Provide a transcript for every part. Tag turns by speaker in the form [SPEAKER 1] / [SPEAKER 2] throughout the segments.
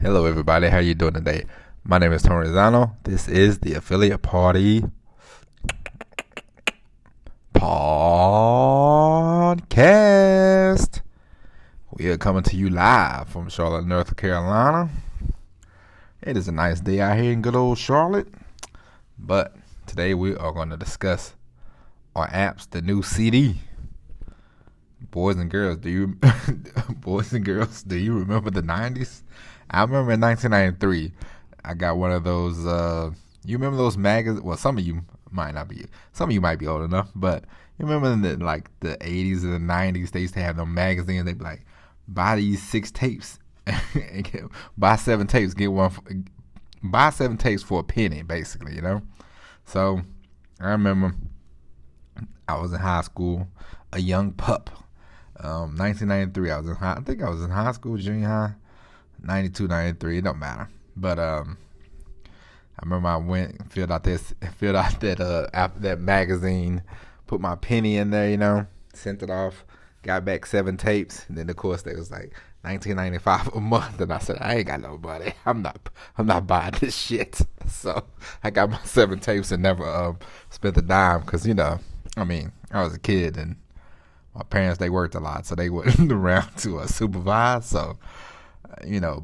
[SPEAKER 1] Hello, everybody. How you doing today? My name is Tony Zano. This is the Affiliate Party Podcast. We are coming to you live from Charlotte, North Carolina. It is a nice day out here in good old Charlotte. But today we are going to discuss our apps, the new CD. Boys and girls, do you remember the 90s? I remember in 1993, I got one of those. You remember those magazines? Well, some of you might not be. Some of you might be old enough, but you remember in the 80s and the 90s, they used to have them magazines. They'd be like, buy these 6 tapes, and buy 7 tapes, get one. Buy 7 tapes for a penny, basically. So I remember I was in high school, a young pup. 1993, I think I was in high school, junior high. 92, 93, it don't matter. But I remember I went, filled out that magazine, put my penny in there, sent it off, got back 7 tapes, and then of course they was like $19.95 a month, and I said, I ain't got no money. I'm not buying this shit. So I got my 7 tapes and never spent a dime, because I was a kid and my parents, they worked a lot, so they wasn't around to supervise. So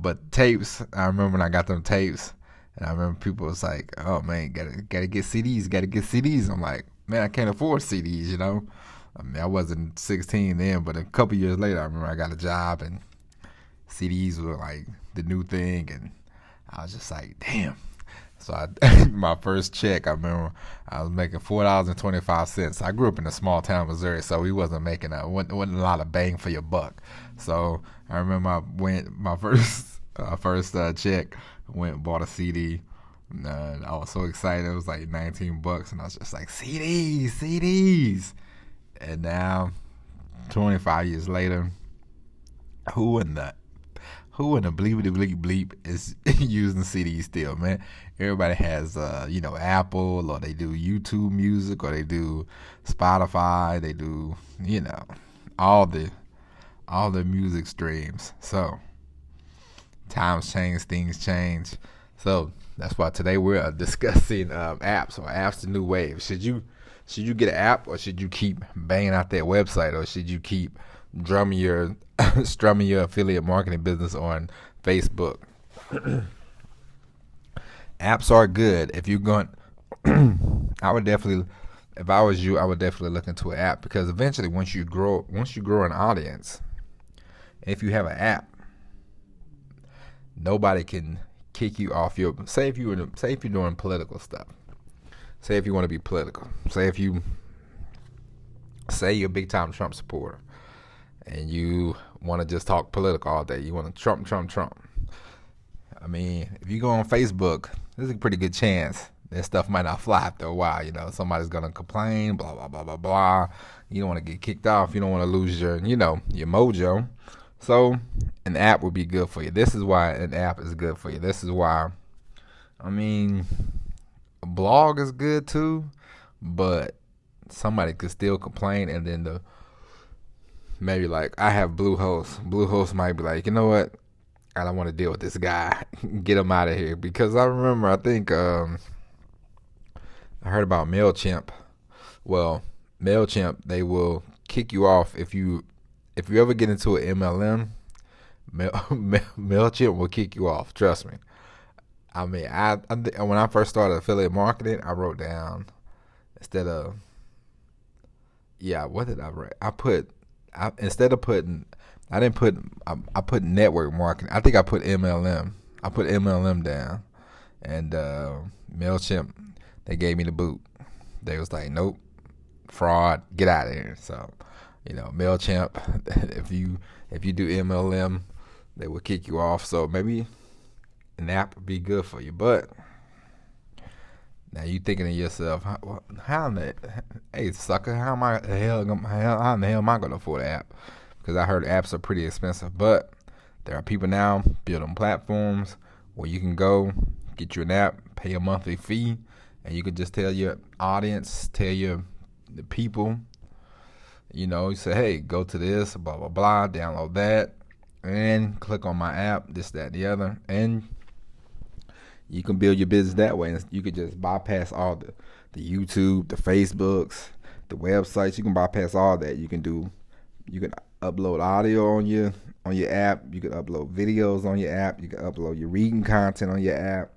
[SPEAKER 1] but tapes, I remember when I got them tapes, and I remember people was like, oh man, gotta get CDs. I'm like, man, I can't afford CDs, I wasn't 16 then, but a couple years later, I remember I got a job, and CDs were like the new thing, and I was just like, damn. So my first check, I remember I was making $4.25. I grew up in a small town, Missouri, so we wasn't making wasn't a lot of bang for your buck. So I remember my first check, went and bought a CD. I was so excited. It was like $19, and I was just like, CDs. And now, 25 years later, who in the bleepity bleep is using CDs still, man? Everybody has, Apple, or they do YouTube Music, or they do Spotify, they do, all the music streams. So times change, things change. So that's why today we're discussing apps, or apps the new wave. Should you get an app, or should you keep banging out that website, or should you keep strumming your affiliate marketing business on Facebook? Apps are good. If you're going, if I was you, I would definitely look into an app, because eventually, once you grow an audience, if you have an app, nobody can kick you off your. Say if you're doing political stuff. Say if you want to be political. Say you're a big time Trump supporter, and you want to just talk political all day. You want to Trump. If you go on Facebook, there's a pretty good chance that stuff might not fly after a while. Somebody's going to complain, blah, blah, blah, blah, blah. You don't want to get kicked off. You don't want to lose your mojo. So an app would be good for you. This is why an app is good for you. This is why, a blog is good too, but somebody could still complain, and then maybe like I have Bluehost. Bluehost might be like, you know what? I don't want to deal with this guy. Get him out of here. Because I remember, I think I heard about MailChimp. Well, MailChimp, they will kick you off if you ever get into an MLM. MailChimp will kick you off. Trust me. When I first started affiliate marketing, I wrote down what did I write? I put network marketing. I think I put MLM. I put MLM down, and MailChimp, they gave me the boot. They was like, nope, fraud, get out of here. So, MailChimp, if you do MLM, they will kick you off. So maybe an app would be good for you. But now you thinking to yourself, hey sucker, how in the hell am I gonna afford an app? Because I heard apps are pretty expensive. But there are people now building platforms where you can go get you an app, pay a monthly fee, and you can just tell your audience, the people, you say, hey, go to this, blah blah blah, download that, and click on my app, this, that, and the other, and you can build your business that way. And you could just bypass all the YouTube, the Facebooks, the websites. You can bypass all that. You can upload audio on your app. You can upload videos on your app. You can upload your reading content on your app.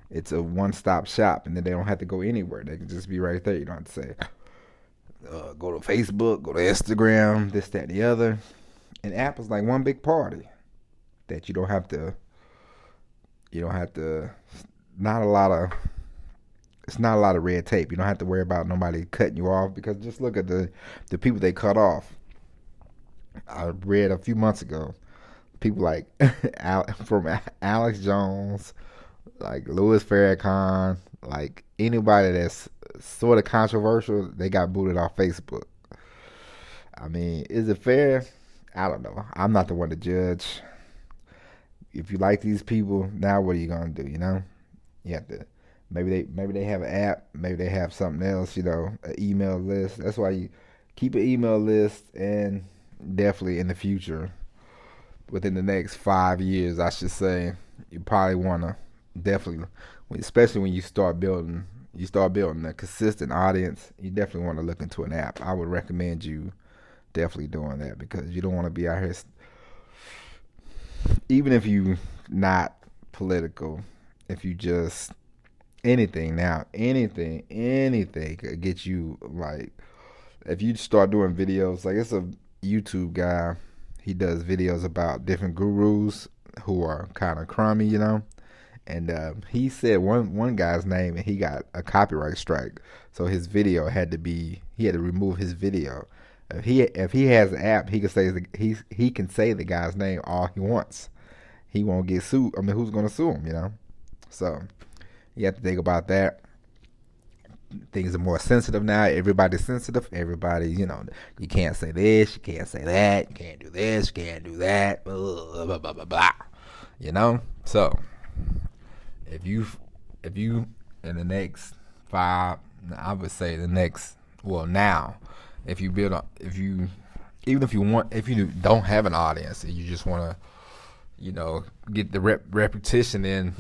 [SPEAKER 1] It's a one-stop shop, and then they don't have to go anywhere. They can just be right there. You don't have to say, go to Facebook, go to Instagram, this, that, and the other. An app is like one big party that you don't have to. Not a lot of. It's not a lot of red tape. You don't have to worry about nobody cutting you off, because just look at the people they cut off. I read a few months ago, people like from Alex Jones, like Louis Farrakhan, like anybody that's sort of controversial, they got booted off Facebook. I mean, is it fair? I don't know. I'm not the one to judge. If you like these people, now what are you gonna do? You have to. Maybe they have an app. Maybe they have something else. An email list. That's why you keep an email list, and definitely in the future, within the next 5 years, I should say, you probably want to definitely, especially when you start building a consistent audience, you definitely want to look into an app. I would recommend you definitely doing that, because you don't want to be out here, even if you not political, if you just anything could get you, like, if you start doing videos, like, it's a YouTube guy, he does videos about different gurus who are kind of crummy, and he said one guy's name, and he got a copyright strike, so his video he had to remove his video. If he has an app, he can say the guy's name all he wants. He won't get sued. I mean, who's going to sue him? So you have to think about that. Things are more sensitive now. Everybody's sensitive. Everybody, you can't say this, you can't say that, you can't do this, you can't do that, blah, blah, blah, blah, blah. So if you in the next I would say now, if you don't have an audience and you just want to, get the repetition in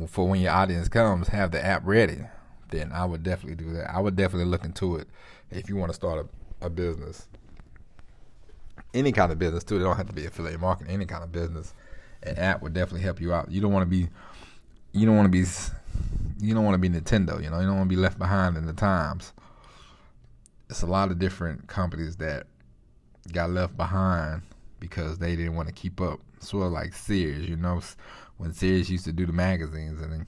[SPEAKER 1] for when your audience comes, have the app ready, then I would definitely do that. I would definitely look into it if you want to start a business. Any kind of business too. It don't have to be affiliate marketing. Any kind of business, an app would definitely help you out. You don't want to be Nintendo. You don't want to be left behind in the times. It's a lot of different companies that got left behind because they didn't want to keep up. Sort of like Sears, when Sears used to do the magazines, and then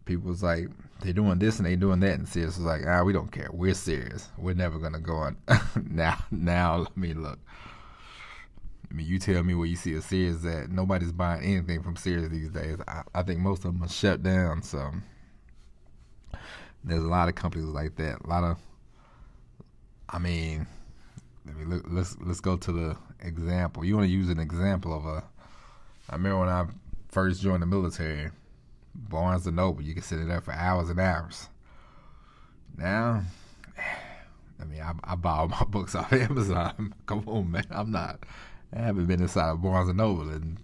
[SPEAKER 1] people was like, they're doing this and they doing that, and Sears was like, we don't care. We're Sears. We're never gonna go on. now, let me look. You tell me where you see a Sears at. Nobody's buying anything from Sears these days. I think most of them are shut down. So there's a lot of companies like that. Let's go to the example. You want to use an example of I remember when I first joined the military, Barnes & Noble, you can sit in there for hours and hours. Now, I buy all my books off Amazon. Come on, man. I haven't been inside of Barnes & Noble in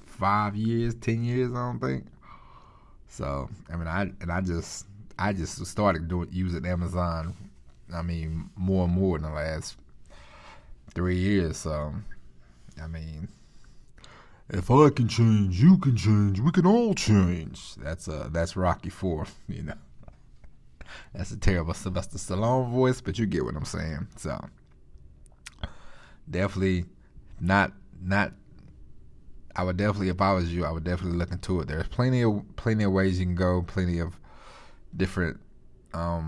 [SPEAKER 1] 5 years, 10 years, I don't think. So, I just started using Amazon, more and more in the last 3 years. So, if I can change, you can change. We can all change. That's Rocky IV. That's a terrible Sylvester Stallone voice, but you get what I'm saying. So definitely not. I would definitely, if I was you, I would definitely look into it. There's plenty of ways you can go. Plenty of different. I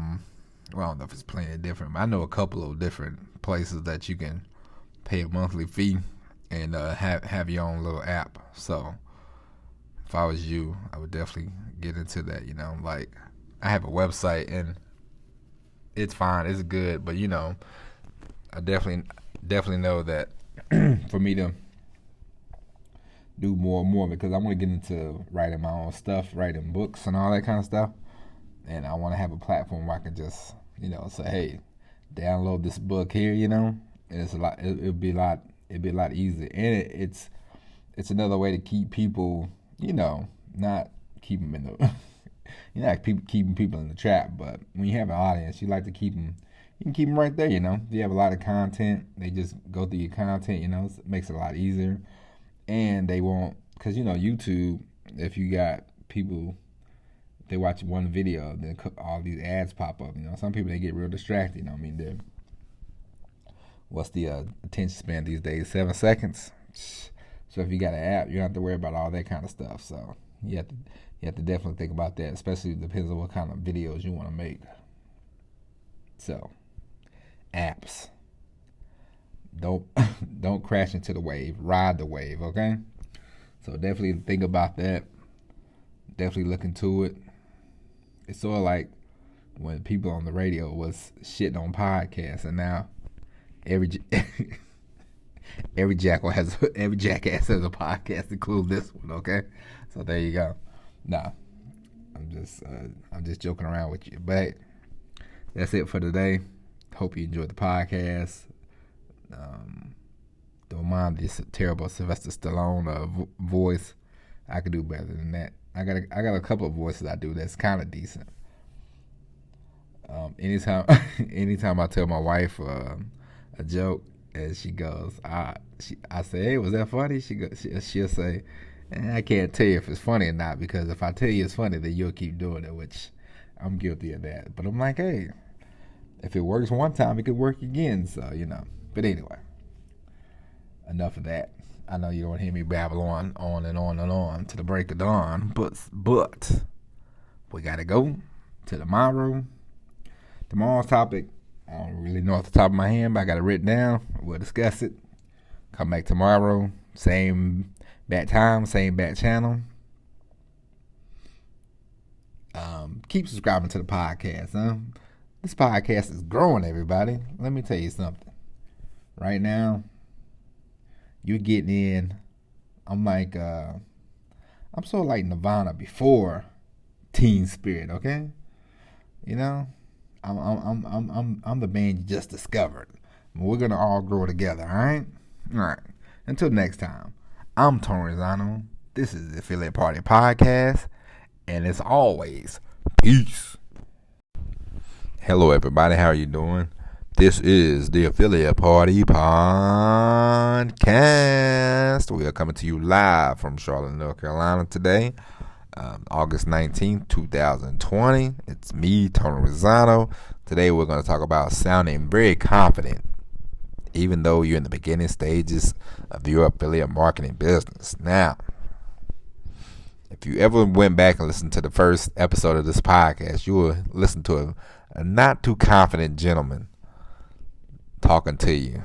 [SPEAKER 1] don't know if it's plenty of different. But I know a couple of different places that you can pay a monthly fee and have your own little app. So if I was you, I would definitely get into that. Like, I have a website and it's fine, it's good, but I definitely know that for me to do more and more, because I want to get into writing my own stuff, writing books and all that kind of stuff, and I want to have a platform where I can just say, hey, download this book here, and it's a lot. It'd be a lot it'd be a lot easier, and it's another way to keep people, not keep them in the, keeping people in the trap. But when you have an audience, you like to keep them. You can keep them right there. If you have a lot of content, they just go through your content. It makes it a lot easier, and they won't, because YouTube. If you got people, they watch one video, then all these ads pop up. Some people, they get real distracted. They're, what's the attention span these days? 7 seconds. So if you got an app, you don't have to worry about all that kind of stuff. So you have to definitely think about that, especially it depends on what kind of videos you want to make. So apps, don't crash into the wave. Ride the wave, okay? So definitely think about that. Definitely look into it. It's sort of like when people on the radio was shitting on podcasts, and now every jackass has a podcast, including this one. Okay, so there you go. Nah, I'm just joking around with you, but hey, that's it for today. Hope you enjoyed the podcast. Don't mind this terrible Sylvester Stallone voice. I could do better than that. I got a couple of voices I do that's kind of decent. Anytime I tell my wife a joke, and she goes, I say, hey, was that funny? She'll say, I can't tell you if it's funny or not, because if I tell you it's funny, then you'll keep doing it, which I'm guilty of that. But I'm like, hey, if it works one time, it could work again. So But anyway, enough of that. I know you don't hear me babble on and on and on to the break of dawn, but we gotta go to tomorrow. Tomorrow's topic, I don't really know off the top of my head, but I got it written down. We'll discuss it. Come back tomorrow, same bat time, same bat channel. Keep subscribing to the podcast. This podcast is growing, everybody. Let me tell you something. Right now, you're getting in. I'm sort of like Nirvana before Teen Spirit, okay? I'm the band you just discovered. We're gonna all grow together, all right? All right. Until next time, I'm Tony Rizzano. This is the Affiliate Party Podcast, and as always, peace. Hello, everybody. How are you doing? This is the Affiliate Party Podcast. We are coming to you live from Charlotte, North Carolina today, August 19th, 2020. It's me, Tony Rizzano. Today we're going to talk about sounding very confident, even though you're in the beginning stages of your affiliate marketing business. Now, if you ever went back and listened to the first episode of this podcast, you will listen to a not too confident gentleman talking to you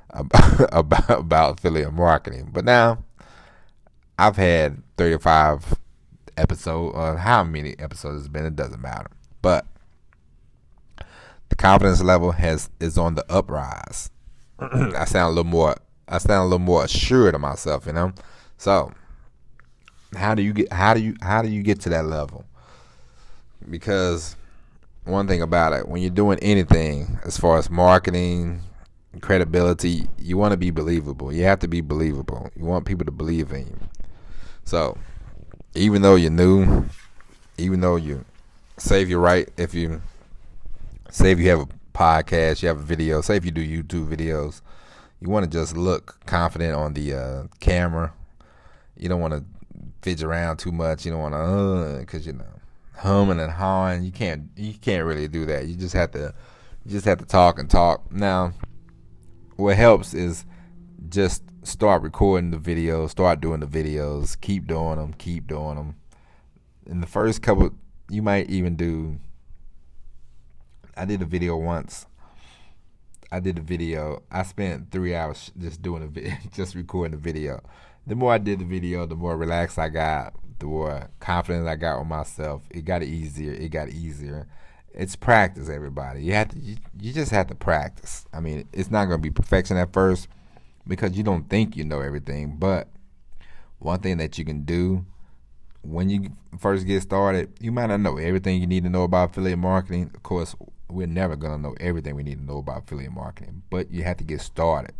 [SPEAKER 1] about affiliate marketing. But now I've had 35 episodes, or how many episodes it's been, it doesn't matter. But the confidence level is on the uprise. I sound a little more assured of myself, So how do you get to that level? Because one thing about it, when you're doing anything as far as marketing, credibility, you want to be believable. You have to be believable. You want people to believe in you. So even though you're new, even though you say if you're right, if you have a podcast, you have a video, say if you do YouTube videos, you want to just look confident on the camera. You don't want to fidget around too much. You don't want to, because humming and hawing. You can't really do that. You just have to talk and talk. Now, what helps is just start recording the videos, start doing the videos, keep doing them. In the first couple, you might even do. I did a video once. I spent 3 hours just doing a video, just recording the video. The more I did the video, the more relaxed I got, the more confidence I got with myself. It got easier. It's practice, everybody. You just have to practice. I mean, it's not going to be perfection at first because you don't think you know everything. But one thing that you can do when you first get started, you might not know everything you need to know about affiliate marketing. Of course, we're never going to know everything we need to know about affiliate marketing, but you have to get started.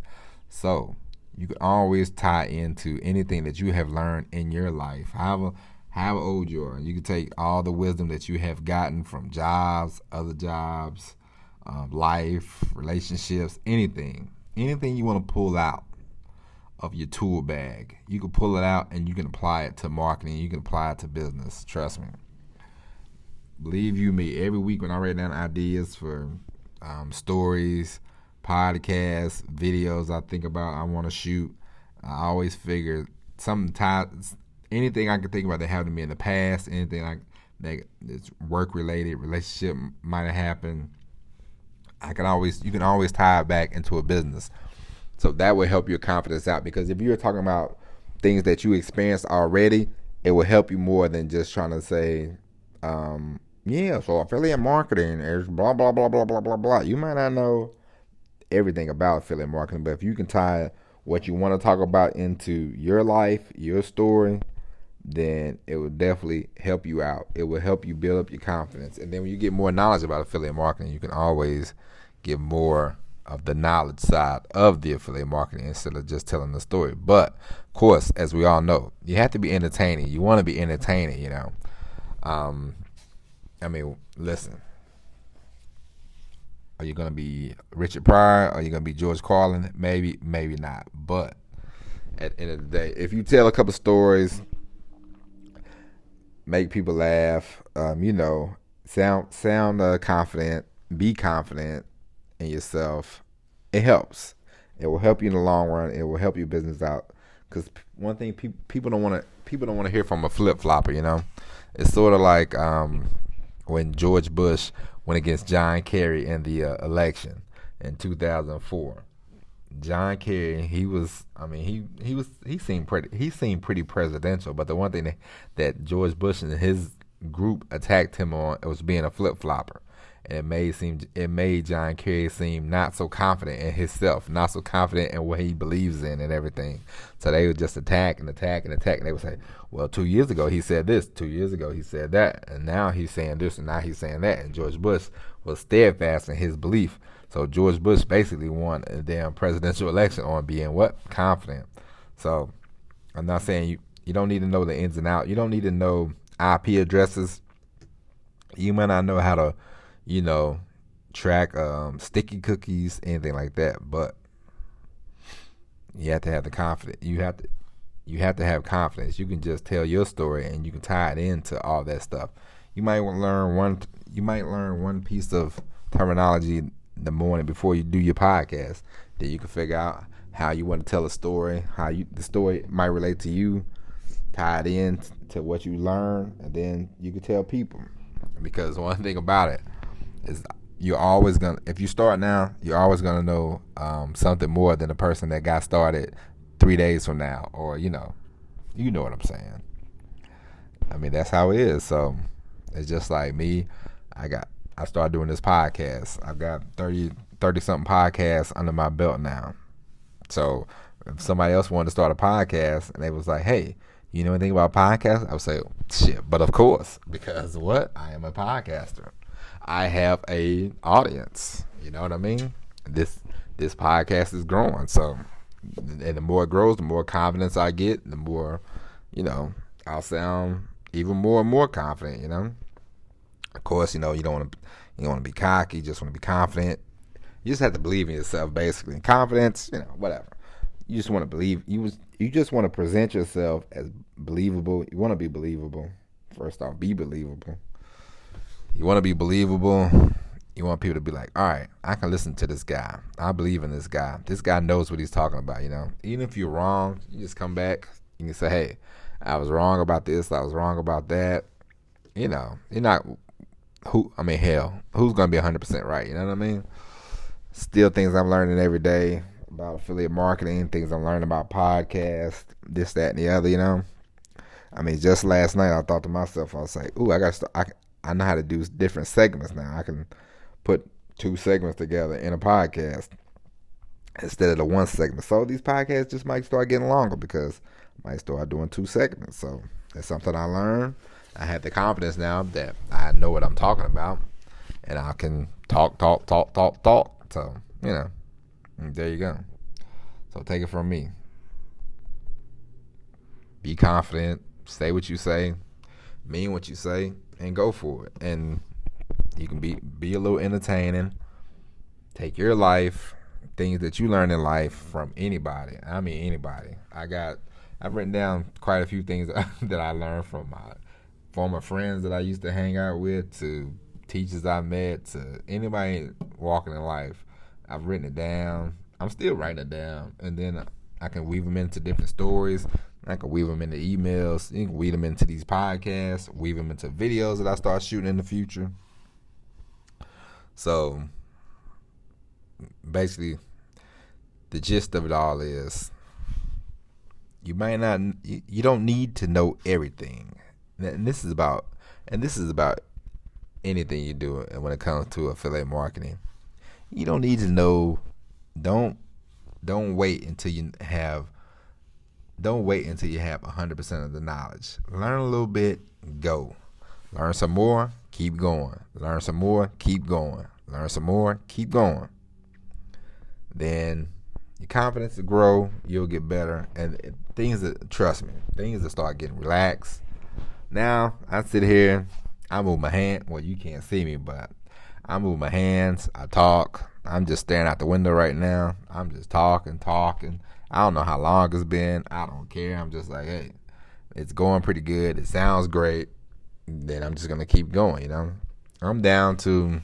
[SPEAKER 1] So you can always tie into anything that you have learned in your life, however old you are. You can take all the wisdom that you have gotten from jobs, other jobs, life, relationships, anything you want to pull out of your tool bag. You can pull it out and you can apply it to marketing. You can apply it to business. Trust me. Believe you me, every week when I write down ideas for stories, podcasts, videos I think about, I want to shoot, I always figure anything I can think about that happened to me in the past, that's work related, relationship might have happened. You can always tie it back into a business. So that will help your confidence out, because if you're talking about things that you experienced already, it will help you more than just trying to say, so affiliate marketing is blah, blah, blah, blah, blah, blah, blah. You might not know everything about affiliate marketing, but if you can tie what you want to talk about into your life, your story, then it will definitely help you out. It will help you build up your confidence. And then when you get more knowledge about affiliate marketing, you can always get more of the knowledge side of the affiliate marketing instead of just telling the story. But of course, as we all know, you have to be entertaining. You want to be entertaining, listen. Are you going to be Richard Pryor? Are you going to be George Carlin? Maybe, maybe not. But at the end of the day, if you tell a couple stories, make people laugh, sound confident, be confident in yourself, it helps. It will help you in the long run. It will help your business out. Because one thing people don't want to hear from a flip flopper. It's sort of like when George Bush went against John Kerry in the election in 2004. John Kerry, he seemed pretty presidential, but the one thing that George Bush and his group attacked him on, it was being a flip flopper, and it made John Kerry seem not so confident in himself, not so confident in what he believes in and everything. So they would just attack and attack and attack, and they would say, well, 2 years ago he said this, 2 years ago he said that, and now he's saying this, and now he's saying that. And George Bush was steadfast in his belief. So George Bush basically won a damn presidential election on being what? Confident. So I'm not saying you don't need to know the ins and outs. You don't need to know IP addresses. You might not know how to, track sticky cookies, anything like that. But you have to have the confidence. You have to have confidence. You can just tell your story and you can tie it into all that stuff. You might learn one piece of terminology the morning before you do your podcast. Then you can figure out how you want to tell a story, the story might relate to you, tie it in to what you learn, and then you can tell people. Because one thing about it is if you start now, you're always gonna know something more than the person that got started 3 days from now, or you know what I'm saying. That's how it is. So it's just like me. I started doing this podcast. I've got 30 something podcasts under my belt now. So if somebody else wanted to start a podcast and they was like, hey, you know anything about podcasts? I would say, shit, but of course, because what? I am a podcaster. I have a audience. You know what I mean? This podcast is growing. So, and the more it grows, the more confidence I get, the more, I'll sound even more and more confident, Of course, you don't want to be cocky. You just want to be confident. You just have to believe in yourself, basically. Confidence, whatever. You just want to believe. You just want to present yourself as believable. You want to be believable. First off, be believable. You want to be believable. You want people to be like, all right, I can listen to this guy. I believe in this guy. This guy knows what he's talking about, Even if you're wrong, you just come back. You can say, hey, I was wrong about this. I was wrong about that. You're not... hell, who's going to be 100% right? You know what I mean? Still things I'm learning every day about affiliate marketing, things I'm learning about podcasts, this, that, and the other, just last night I thought to myself, I was like, ooh, I know how to do different segments now. I can put 2 segments together in a podcast instead of the 1 segment. So these podcasts just might start getting longer because I might start doing 2 segments. So that's something I learned. I have the confidence now that I know what I'm talking about, and I can talk. So, there you go. So take it from me. Be confident. Say what you say. Mean what you say. And go for it. And you can be a little entertaining. Take your life, things that you learn in life from anybody. I mean anybody. I've written down quite a few things that I learned from my former friends that I used to hang out with, to teachers I met, to anybody walking in life. I've written it down. I'm still writing it down, and then I can weave them into different stories. I can weave them into emails. You can weave them into these podcasts. Weave them into videos that I start shooting in the future. So basically, the gist of it all is you don't need to know everything. And this is about anything you do when it comes to affiliate marketing. You don't need to know. Don't wait until you have 100% of the knowledge. Learn a little bit, go. Learn some more, keep going. Learn some more, keep going. Learn some more, keep going. Then your confidence will grow, you'll get better, and things that start getting relaxed. Now I sit here, I move my hand. Well, you can't see me, but I move my hands, I talk. I'm just staring out the window right now. I'm just talking. I don't know how long it's been. I don't care. I'm just like, hey, it's going pretty good. It sounds great. Then I'm just gonna keep going. I'm down to.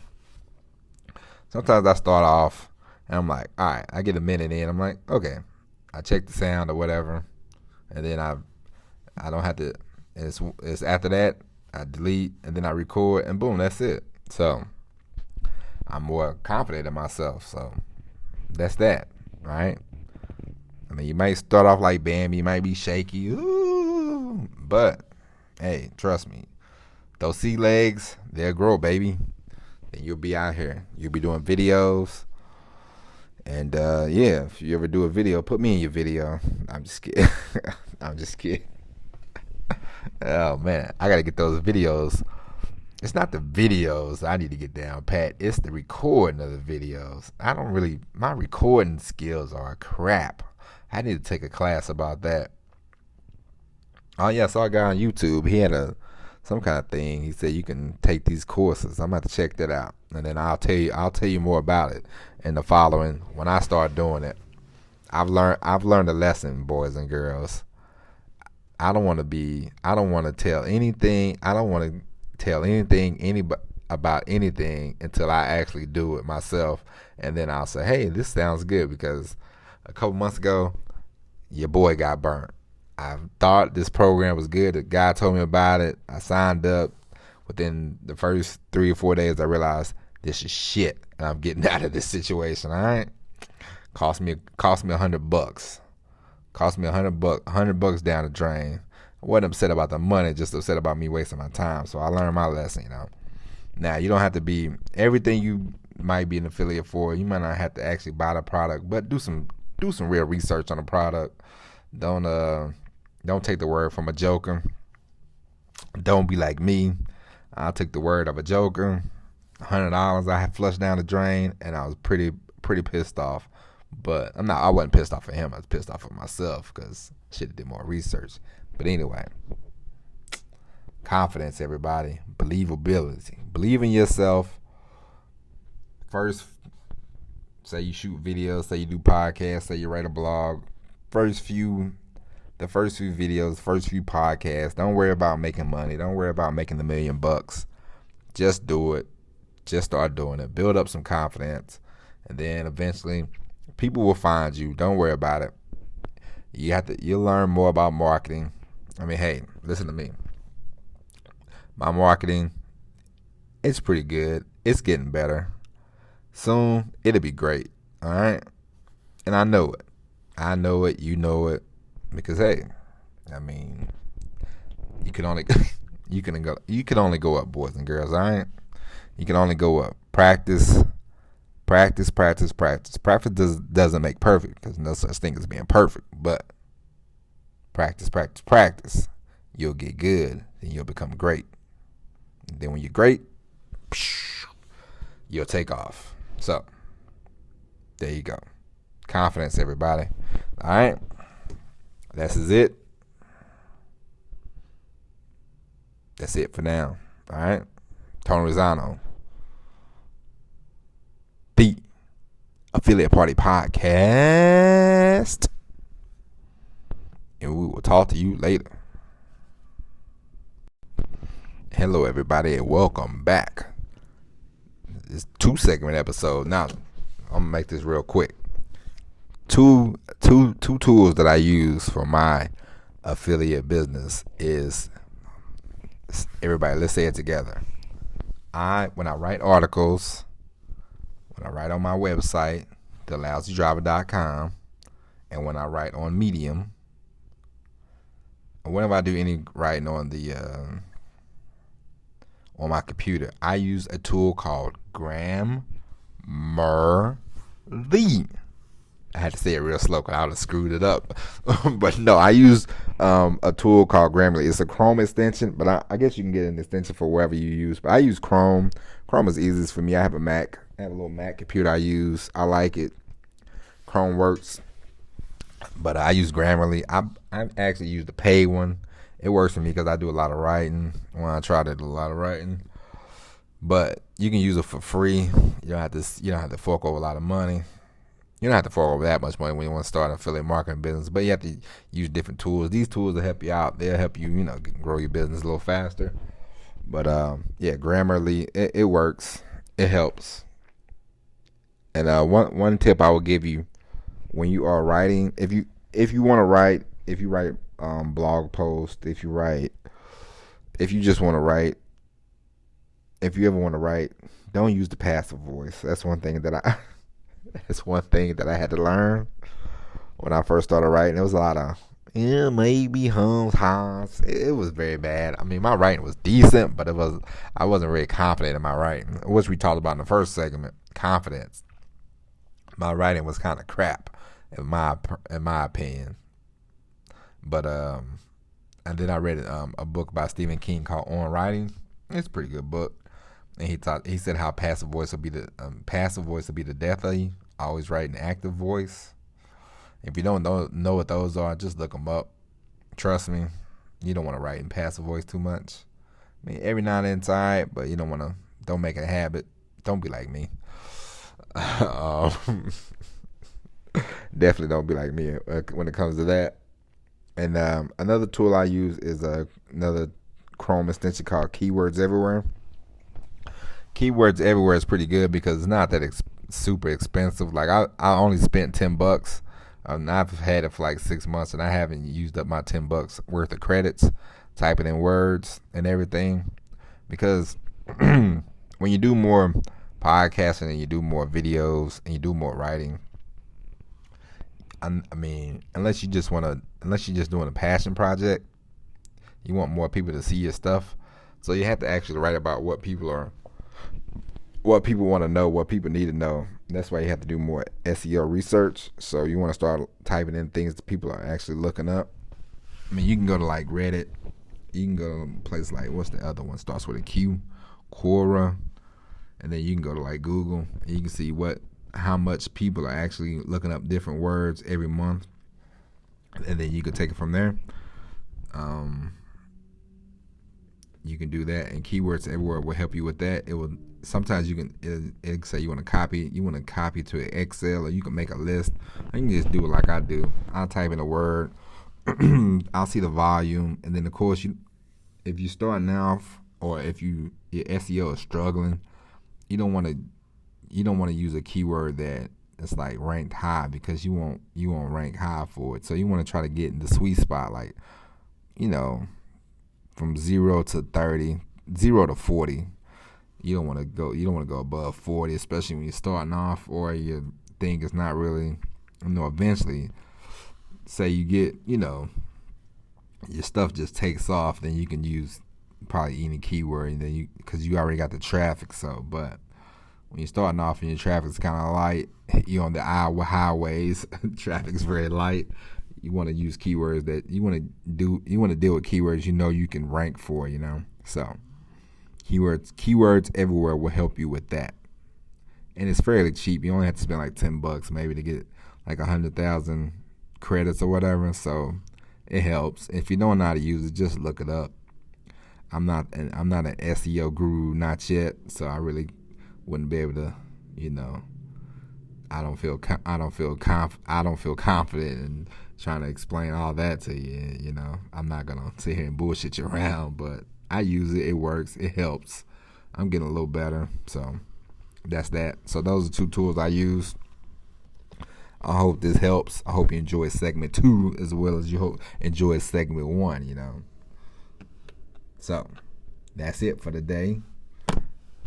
[SPEAKER 1] Sometimes I start off and I'm like, all right, I get a minute in. I'm like, okay, I check the sound or whatever, and then I don't have to. It's after that I delete and then I record and boom, that's it. So I'm more confident in myself. So that's that, right? I mean, you might start off like Bambi, you might be shaky, ooh, but hey, trust me, those sea legs, they'll grow, baby. Then you'll be out here. You'll be doing videos. And yeah, if you ever do a video, put me in your video. I'm just kidding. I'm just kidding. Oh man, I gotta get those videos. It's not the videos I need to get down pat. It's the recording of the videos. My recording skills are crap. I need to take a class about that. Oh yeah, I saw a guy on YouTube. He had some kind of thing. He said you can take these courses. I'm gonna have to check that out, and then I'll tell you more about it in the following when I start doing it. I've learned a lesson, boys and girls. I don't want to tell anything about anything until I actually do it myself, and then I'll say, hey, this sounds good, because a couple months ago your boy got burnt. I thought this program was good. The guy told me about it. I signed up. Within the first 3 or 4 days I realized this is shit and I'm getting out of this situation. All right, cost me $100. Cost me $100 down the drain. I wasn't upset about the money, just upset about me wasting my time. So I learned my lesson, Now, you don't have to be everything you might be an affiliate for. You might not have to actually buy the product, but do some real research on the product. Don't take the word from a joker. Don't be like me. I took the word of a joker. $100 I had flushed down the drain, and I was pretty pissed off. But I wasn't pissed off at him. I was pissed off at myself because I should have did more research. But anyway, confidence, everybody. Believability. Believe in yourself. First, say you shoot videos, say you do podcasts, say you write a blog. The first few videos, first few podcasts, don't worry about making money. Don't worry about making the $1 million. Just do it. Just start doing it. Build up some confidence. And then eventually people will find you. Don't worry about it. You'll learn more about marketing. I mean, hey, listen to me. My marketing, it's pretty good. It's getting better. Soon, it'll be great. All right? And I know it. I know it. You know it. Because, hey, I mean, you can only go up, boys and girls, all right? You can only go up. Practice. Practice doesn't make perfect, because no such thing as being perfect. But practice. You'll get good, and you'll become great. And then when you're great, you'll take off. So, there you go. Confidence, everybody. All right. This is it. That's it for now. All right. Tony Rosano, the Affiliate Party Podcast. And we will talk to you later. Hello, everybody, and welcome back. It's 2-segment episode. Now, I'm gonna make this real quick. Two tools that I use for my affiliate business is, everybody, let's say it together. When I write articles, when I write on my website, thelousydriver.com, and when I write on Medium, and whenever I do any writing on the on my computer, I use a tool called Grammarly. I had to say it real slow because I would have screwed it up. But no, I use a tool called Grammarly. It's a Chrome extension, but I guess you can get an extension for wherever you use. But I use Chrome. Chrome is easiest for me. I have a Mac. I have a little Mac computer I use. I like it. Chrome works. But I use Grammarly. I actually use the paid one. It works for me because I do a lot of writing. When I try to do a lot of writing. But you can use it for free. You don't have to fork over a lot of money. You don't have to fork over that much money when you want to start an affiliate marketing business, but you have to use different tools. These tools will help you out. They'll help you, grow your business a little faster. But Grammarly, it works. It helps. And one tip I will give you when you are writing, if you want to write, if you write blog posts, if you just want to write, if you ever want to write, don't use the passive voice. That's one thing that I had to learn when I first started writing. It was a lot of maybe, hums. It was very bad. I mean, my writing was decent, but I wasn't really confident in my writing, which we talked about in the first segment. Confidence. My writing was kind of crap, in my opinion. But and then I read a book by Stephen King called On Writing. It's a pretty good book. And he said how passive voice will be the death of you. Always write an active voice. If you don't know what those are, just look them up. Trust me, you don't want to write in passive voice too much. I mean, every now and then it's all right, but you don't make it a habit. Don't be like me. Definitely don't be like me when it comes to that. And another tool I use is another Chrome extension called Keywords Everywhere. Keywords Everywhere is pretty good because it's not that super expensive. Like I only spent $10. I've had it for like 6 months and I haven't used up my $10 worth of credits typing in words and everything. Because when you do more podcasting and you do more videos and you do more writing, I mean, unless you're just doing a passion project, you want more people to see your stuff. So you have to actually write about what people want to know, what people need to know. That's why you have to do more SEO research. So you want to start typing in things that people are actually looking up. I mean, you can go to like Reddit. You can go to a place like, what's the other one? Starts with a Q, Quora. And then you can go to like Google and you can see how much people are actually looking up different words every month. And then you can take it from there. You can do that, and Keywords Everywhere will help you with that. It will sometimes it say you want to copy to an Excel, or you can make a list. You can just do it like I do. I'll type in a word, I'll see the volume, and then of course if you start now, or if your SEO is struggling, you don't want to use a keyword that's like ranked high, because you won't rank high for it. So you want to try to get in the sweet spot, like from 0 to 30, 0 to 40. You don't want to go above 40, especially when you're starting off, or your thing is not really, eventually, say you get, your stuff just takes off, then you can use probably any keyword, and then because you already got the traffic. So, but when you're starting off and your traffic's kind of light, you're on the highways, traffic's very light. You want to use keywords that you want to deal with keywords you can rank for, So keywords everywhere will help you with that. And it's fairly cheap. You only have to spend like $10 maybe to get like 100,000 credits or whatever. So it helps. If you don't know how to use it, just look it up. I'm not an SEO guru, not yet. So I really wouldn't be able to, I don't feel confident in trying to explain all that to you. I'm not gonna sit here and bullshit you around, but I use it. It works. It helps. I'm getting a little better. So that's that. So those are 2 tools I use. I hope this helps. I hope you enjoy segment 2 as well as you enjoy segment 1. So that's it for today.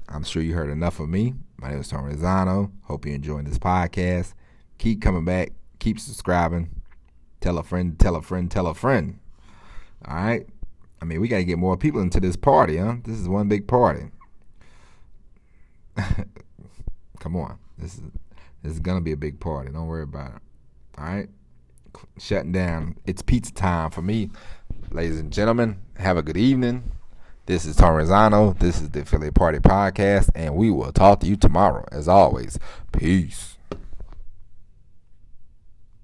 [SPEAKER 1] I'm sure you heard enough of me. My name is Tom Rosano. Hope you're enjoying this podcast. Keep coming back. Keep subscribing. Tell a friend, tell a friend, tell a friend. All right? I mean, we got to get more people into this party, huh? This is one big party. Come on. This is going to be a big party. Don't worry about it. All right? Shutting down. It's pizza time for me. Ladies and gentlemen, have a good evening. This is Tom Rosano. This is the Affiliate Party Podcast, and we will talk to you tomorrow. As always, peace.